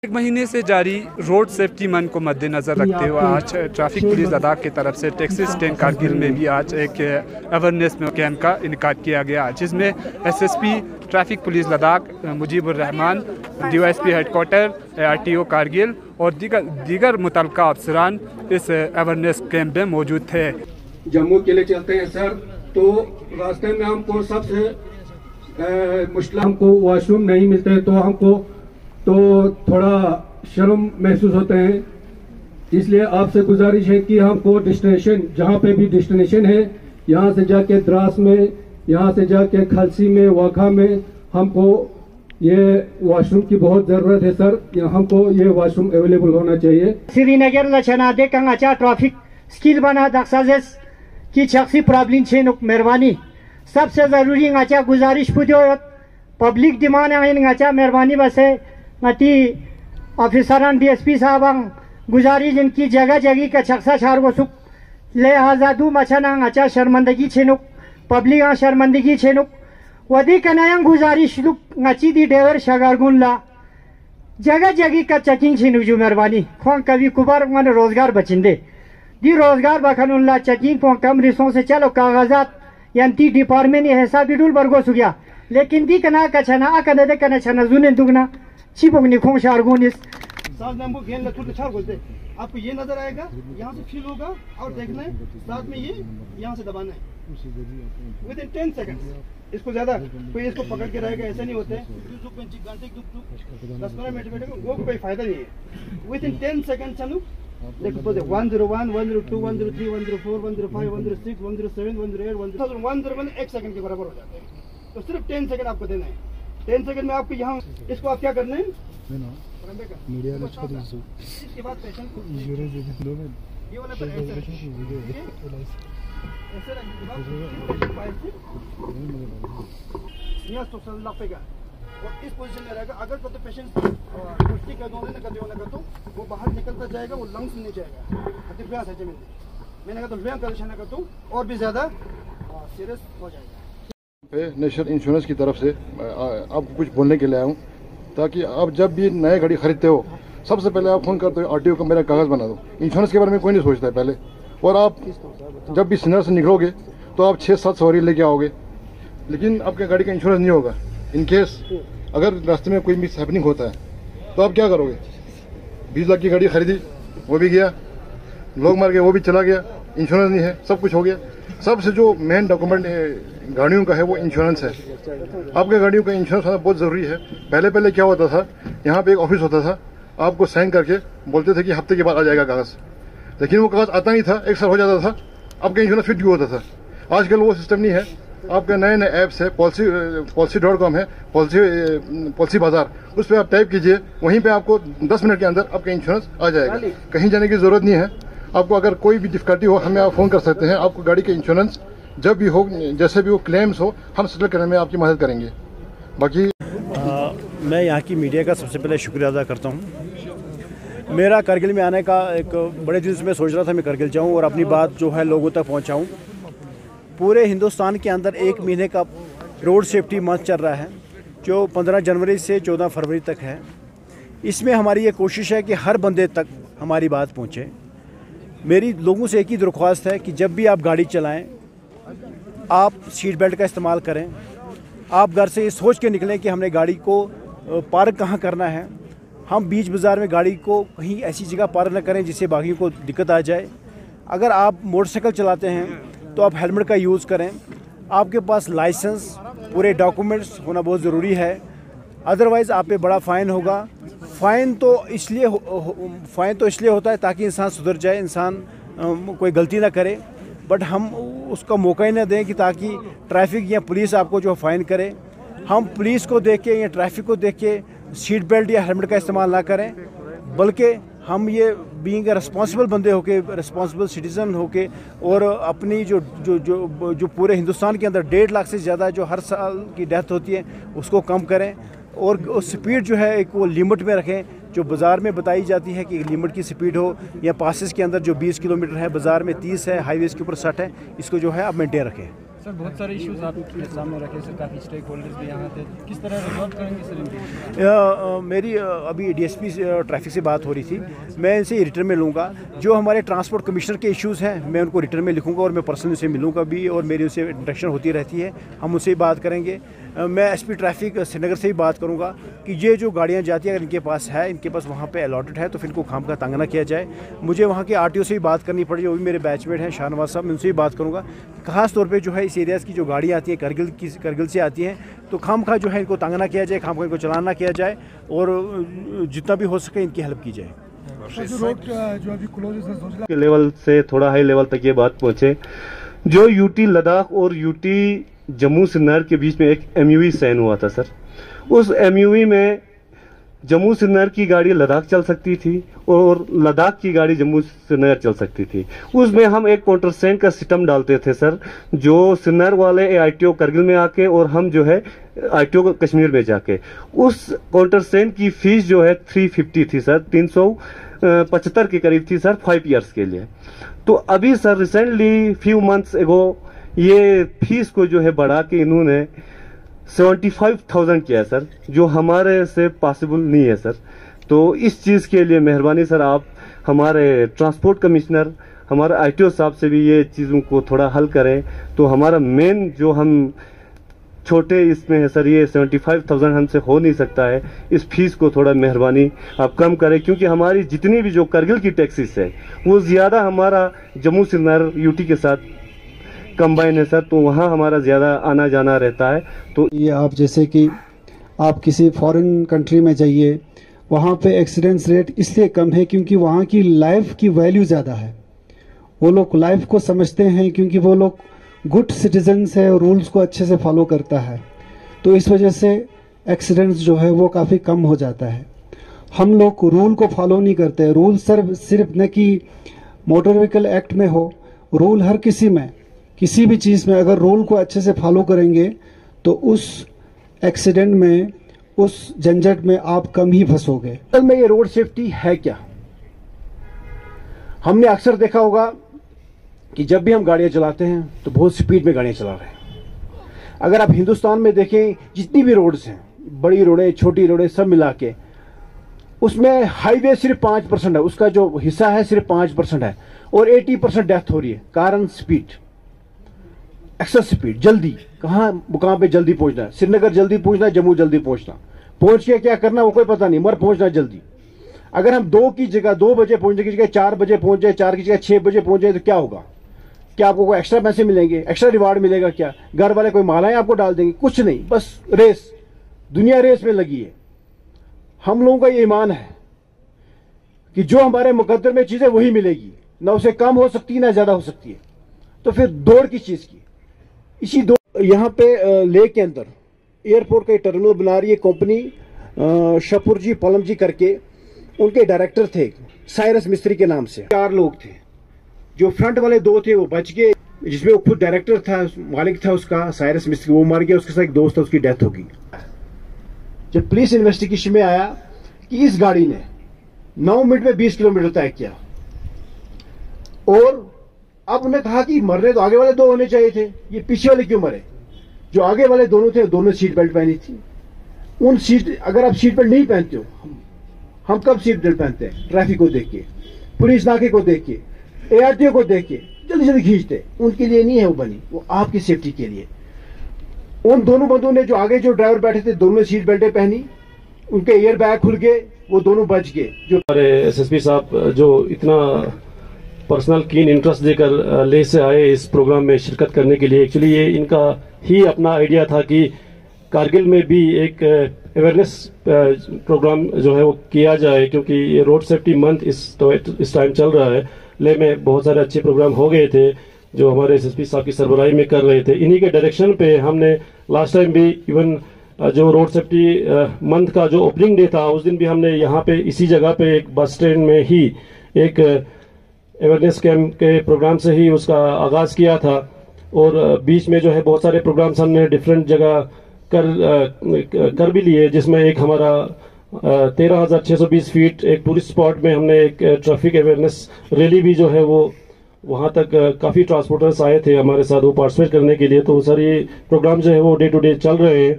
एक महीने से जारी रोड सेफ्टी मंथ को मद्देनज़र रखते हुए आज ट्रैफिक पुलिस लद्दाख की तरफ से टैक्सी स्टैंड कारगिल में भी आज एक अवेयरनेस कैंप का इनेकाद किया गया, जिसमें SSP traffic police Ladakh Mujibur Rahman, DYSP headquarter, ARTO Kargil और दीगर मुतल्लिका अफसरान इस अवेयरनेस कैंप में मौजूद थे। जम्मू के लिए चलते हैं सर, तो रास्ते में हमको सबसे मुश्किल, हमको वॉशरूम नहीं मिलते तो हमको थोड़ा शर्म महसूस होते हैं। इसलिए आपसे गुजारिश है कि हमको डेस्टिनेशन, जहाँ पे भी डेस्टिनेशन है, यहाँ से जाके द्रास में, यहाँ से जाके खलसी में, वाखा में हमको ये वॉशरूम की बहुत जरूरत है सर। हमको ये वॉशरूम अवेलेबल होना चाहिए। श्रीनगर लछनादे कंगाचा ट्रैफिक स्किल बना दक्साजेस की शख्सी प्रॉब्लम छे मेहरबानी सबसे जरूरी ngacha गुजारिश पुजो पब्लिक डिमांड ngacha मेहरबानी बसे नती ऑफिसरान DSP साहब गुजारिश जिनकी जगह जगह का शख्सा छार को सुख ले आजादू मचना ngacha शर्मंदगी छेनुक पब्लिक शर्मंदगी छेनुक वदी कनायंग गुजारिश लुक ngachi दी ड्राइवर शगारगुनला जगह जगह का चेकिंग छेनु जो मेहरबानी खों कभी कुबार मन रोजगार बचिंदे दी रोजगार बखनुल्ला चेकिंग को कम रिसों से चलो कागजात यंती डिपार्टमेंट ऐसा बिडुल बरगो सुगिया लेकिन दी कना का छना अकने दे कना छना जुने दुगना छिपोगनी खों शारगुनिस साथ में हमको गेंद लटू छाड़ बोलते आपको ये नजर आएगा, यहाँ से फील होगा और देखना है, साथ में ये यहाँ से दबाना है विद इन 10 सेकंड्स। इसको ज्यादा कोई इसको पकड़ के रहेगा ऐसा नहीं होता है, 10-15 मिनट बैठेगा वो कोई फायदा नहीं है। विद इन 10 सेकंड्स हम देखो तो 101, 102, 103, 104, 105, 106, 107, 108, 101 1 सेकंड के बराबर हो जाते हैं। तो सिर्फ 10 सेकंड आपको देना है। 10 सेकंड में आपको यहाँ इसको आप क्या करना है, इसके बाद पेशेंट को ये वाला पर ऐसे लगेगा और इस पोजीशन में रहेगा। अगर तो पेशेंट पुष्टि कर दो तो वो बाहर निकलता जाएगा, वो लंग्स में नहीं जाएगा। मैंने कहा तो व्यायाम कर तो और भी ज्यादा सीरियस हो जाएगा। नेशनल इंश्योरेंस की तरफ से आपको कुछ बोलने के लिए आया हूँ, ताकि आप जब भी नए गाड़ी खरीदते हो सबसे पहले आप फोन करते हो RTO को मेरा कागज़ बना दो। इंश्योरेंस के बारे में कोई नहीं सोचता है पहले, और आप जब भी सिनर से निकलोगे तो आप 6-7 सवारी लेके आओगे, लेकिन आपके गाड़ी का इंश्योरेंस नहीं होगा। इन केस अगर रास्ते में कोई मिस हैपनिंग होता है तो आप क्या करोगे? 20 लाख की गाड़ी खरीदी, वो भी गया, लोग मार गए, वो भी चला गया, इंश्योरेंस नहीं है, सब कुछ हो गया। सबसे जो मेन डॉक्यूमेंट गाड़ियों का है वो इंश्योरेंस है। आपके गाड़ियों का इंश्योरेंस होना बहुत जरूरी है। पहले क्या होता था, यहाँ पे एक ऑफिस होता था, आपको साइन करके बोलते थे कि हफ्ते के बाद आ जाएगा कागज, लेकिन वो कागज आता नहीं था, 1 साल हो जाता था, आपका इंश्योरेंस फिट भी होता था। आजकल वो सिस्टम नहीं है। आपके नए नए ऐप्स है, policy.com है, पॉलिसी बाजार, उस पर आप टाइप कीजिए, वहीं पे आपको 10 मिनट के अंदर आपका इंश्योरेंस आ जाएगा। कहीं जाने की जरूरत नहीं है आपको। अगर कोई भी डिफिकल्टी हो हमें आप फोन कर सकते हैं। आपको गाड़ी के इंश्योरेंस जब भी हो, जैसे भी हो, क्लेम्स हो, हम सेटल करने में आपकी मदद करेंगे। बाकी मैं यहाँ की मीडिया का सबसे पहले शुक्रिया अदा करता हूँ। मेरा करगिल में आने का एक बड़े दिन से मैं सोच रहा था मैं करगिल जाऊँ और अपनी बात जो है लोगों तक पहुँचाऊँ। पूरे हिंदुस्तान के अंदर 1 महीने का रोड सेफ्टी मंथ चल रहा है, जो 15 जनवरी से 14 फरवरी तक है। इसमें हमारी ये कोशिश है कि हर बंदे तक हमारी बात पहुँचे। मेरी लोगों से एक ही दरख्वास्त है कि जब भी आप गाड़ी चलाएं आप सीट बेल्ट का इस्तेमाल करें। आप घर से ये सोच के निकलें कि हमने गाड़ी को पार्क कहाँ करना है। हम बीच बाज़ार में गाड़ी को कहीं ऐसी जगह पार्क न करें जिससे बाकियों को दिक्कत आ जाए। अगर आप मोटरसाइकिल चलाते हैं तो आप हेलमेट का यूज़ करें। आपके पास लाइसेंस, पूरे डॉक्यूमेंट्स होना बहुत ज़रूरी है, अदरवाइज़ आप पे बड़ा फ़ाइन होगा। फ़ाइन तो इसलिए होता है ताकि इंसान सुधर जाए, इंसान कोई गलती ना करे, बट हम उसका मौका ही ना दें कि ताकि ट्रैफिक या पुलिस आपको जो फ़ाइन करे। हम पुलिस को देख के या ट्रैफिक को देख के सीट बेल्ट या हेलमेट का इस्तेमाल ना करें, बल्कि हम ये बीइंग रिस्पॉन्सिबल बंदे होके, रिस्पॉन्सिबल सिटीज़न होके, और अपनी जो पूरे हिंदुस्तान के अंदर 1.5 लाख से ज़्यादा जो हर साल की डेथ होती है उसको कम करें, और स्पीड जो है एक वो लिमिट में रखें जो बाज़ार में बताई जाती है कि लिमिट की स्पीड हो, या पासेस के अंदर जो 20 किलोमीटर है, बाज़ार में 30 है, हाईवेज़ के ऊपर 60 है, इसको जो है आप मेंटेन रखें। सर बहुत सारे इश्यूज आपके सामने रखे सर, काफ़ी स्टेक होल्डर्स भी यहाँ थे, किस तरह रिजॉल्व करेंगे सर इनकी? मेरी अभी डीएसपी ट्रैफिक से बात हो रही थी, मैं इनसे रिटर्न में लूँगा। जो हमारे ट्रांसपोर्ट कमिश्नर के इश्यूज़ हैं मैं उनको रिटर्न में लिखूँगा और मैं पर्सनली उनसे मिलूँगा भी, और मेरी उनसे इंटरेक्शन होती रहती है, हम उनसे ही बात करेंगे। मैं एसपी ट्रैफिक श्रीनगर से ही बात करूंगा कि ये जो गाड़ियां जाती हैं अगर इनके पास है, इनके पास वहाँ पे अलॉटेड है, तो फिर इनको खाम का तंग ना किया जाए। मुझे वहाँ के आरटीओ से ही बात करनी पड़ी, वो भी मेरे बैचमेट हैं शाहनवाज साहब, मैं उनसे ही बात करूँगा। ख़ास तौर पे जो है इस एरियाज़ की जो गाड़ियाँ आती हैं करगिल से आती हैं, तो खाम खा जो है इनको तंग ना किया जाए, खाम खा इनको चलान ना किया जाए, और जितना भी हो सके इनकी हेल्प की जाए। के लेवल से थोड़ा हाई लेवल तक ये बात पहुँचे। जो यूटी लद्दाख और यूटी जम्मू श्रीनगर के बीच में एक एमयूवी साइन हुआ था सर, उस एमयूवी में जम्मू श्रीनगर की गाड़ी लद्दाख चल सकती थी और लद्दाख की गाड़ी जम्मू श्रीनगर चल सकती थी। उसमें हम एक काउंटरसेंट का सिस्टम डालते थे सर, जो श्रीनगर वाले आईटीओ करगिल में आके और हम जो है आईटीओ कश्मीर में जाके, उस काउंटरसेंट की फीस जो है 350 थी सर, 375 के करीब थी सर 5 ईयर्स के लिए। तो अभी सर रिसेंटली फ्यू मंथ्स एगो ये फीस को जो है बढ़ा के इन्होंने 75,000 किया है सर, जो हमारे से पॉसिबल नहीं है सर। तो इस चीज़ के लिए मेहरबानी सर आप हमारे ट्रांसपोर्ट कमिश्नर, हमारे आईटीओ साहब से भी ये चीज़ों को थोड़ा हल करें। तो हमारा मेन जो हम छोटे इसमें है सर, ये 75,000 हमसे हो नहीं सकता है, इस फीस को थोड़ा मेहरबानी आप कम करें, क्योंकि हमारी जितनी भी जो करगिल की टैक्सीज है वो ज़्यादा हमारा जम्मू श्रीनगर यूटी के साथ कंबाइन है सर, तो वहाँ हमारा ज़्यादा आना जाना रहता है। तो ये आप जैसे कि आप किसी फॉरेन कंट्री में जाइए, वहाँ पे एक्सीडेंट्स रेट इसलिए कम है क्योंकि वहाँ की लाइफ की वैल्यू ज़्यादा है। वो लोग लाइफ को समझते हैं क्योंकि वो लोग गुड सिटीजन्स है और रूल्स को अच्छे से फॉलो करता है, तो इस वजह से एक्सीडेंट्स जो है वो काफ़ी कम हो जाता है। हम लोग रूल को फॉलो नहीं करते। रूल सिर्फ न कि मोटर व्हीकल एक्ट में हो, रूल हर किसी में, किसी भी चीज़ में अगर रूल को अच्छे से फॉलो करेंगे तो उस एक्सीडेंट में, उस झंझट में आप कम ही फंसोगे। असल में ये रोड सेफ्टी है क्या? हमने अक्सर देखा होगा कि जब भी हम गाड़ियां चलाते हैं तो बहुत स्पीड में गाड़ियां चला रहे हैं। अगर आप हिंदुस्तान में देखें जितनी भी रोड्स हैं, बड़ी रोडें छोटी रोडें सब मिला के, उसमें हाईवे सिर्फ 5% है, उसका जो हिस्सा है सिर्फ 5% है, और 80% डेथ हो रही है। कारण स्पीड, एक्सेस स्पीड, जल्दी। कहाँ मुकाम पे जल्दी पहुंचना है, श्रीनगर जल्दी पहुंचना, जम्मू जल्दी पहुंचना, पहुंच के क्या करना वो कोई पता नहीं, मगर पहुंचना जल्दी। अगर हम 2 की जगह 2 बजे पहुंचने की जगह 4 बजे पहुंच जाए, 4 की जगह 6 बजे पहुंच जाए, तो क्या होगा? क्या आपको कोई एक्स्ट्रा पैसे मिलेंगे, एक्स्ट्रा रिवार्ड मिलेगा क्या? घर वाले कोई मालाएं आपको डाल देंगे? कुछ नहीं, बस रेस, दुनिया रेस में लगी है। हम लोगों का ये ईमान है कि जो हमारे मुकद्दर में चीजें वही मिलेगी, ना उसे कम हो सकती है ना ज्यादा हो सकती है। तो फिर दौड़ की चीज की इसी दो। यहाँ पे लेक के अंदर एयरपोर्ट का टर्मिनल बना रही है कंपनी, शपुर जी पलम जी करके, उनके डायरेक्टर थे साइरस मिस्त्री के नाम से। 4 लोग थे, जो फ्रंट वाले 2 थे वो बच गए, जिसमें वो खुद डायरेक्टर था, मालिक था उसका साइरस मिस्त्री, वो मर गया, उसके साथ एक दोस्त था, उसकी डेथ होगी। जब पुलिस इन्वेस्टिगेशन में आया कि इस गाड़ी ने 9 मिनट में 20 किलोमीटर तय किया, और अब उन्हें कहा कि मरने तो आगे वाले 2 होने चाहिए थे, ये पीछे वाले क्यों मरे? जो आगे वाले दोनों थे दोनों सीट बेल्ट पहनी थी। उन सीट, अगर आप सीट बेल्ट नहीं पहनते हो, हम कब सीट बेल्ट पहनते हैं? ट्रैफिक को देख के, पुलिस नाके को देख के, एआरटीओ को देख के जल्दी जल्दी खींचते। उनके लिए नहीं है वो बनी, वो आपकी सेफ्टी के लिए। उन दोनों बंदों ने, जो आगे जो ड्राइवर बैठे थे, दोनों सीट बेल्टें पहनी, उनके एयर बैग खुल गए, वो दोनों बच गए। जो हमारे एसएसपी साहब जो इतना पर्सनल कीन इंटरेस्ट देकर ले से आए इस प्रोग्राम में शिरकत करने के लिए, एक्चुअली ये इनका ही अपना आइडिया था कि कारगिल में भी एक अवेयरनेस प्रोग्राम जो है वो किया जाए, क्योंकि ये रोड सेफ्टी मंथ इस टाइम चल रहा है। ले में बहुत सारे अच्छे प्रोग्राम हो गए थे जो हमारे एसएसपी साहब की सरबराही में कर रहे थे। इन्हीं के डायरेक्शन पे हमने लास्ट टाइम भी इवन जो रोड सेफ्टी मंथ का जो ओपनिंग डे था, उस दिन भी हमने यहाँ पे इसी जगह पे एक बस स्टैंड में ही एक अवेयरनेस कैंप के प्रोग्राम से ही उसका आगाज किया था। और बीच में जो है बहुत सारे प्रोग्राम्स हमने डिफरेंट जगह कर भी लिए, जिसमें एक हमारा 13,620 फीट एक टूरिस्ट स्पॉट में हमने एक ट्रैफिक अवेयरनेस रैली भी जो है वो वहाँ तक काफ़ी ट्रांसपोर्टर्स आए थे हमारे साथ वो पार्टिसिपेट करने के लिए। तो सर ये प्रोग्राम जो है वो डे टू डे चल रहे हैं।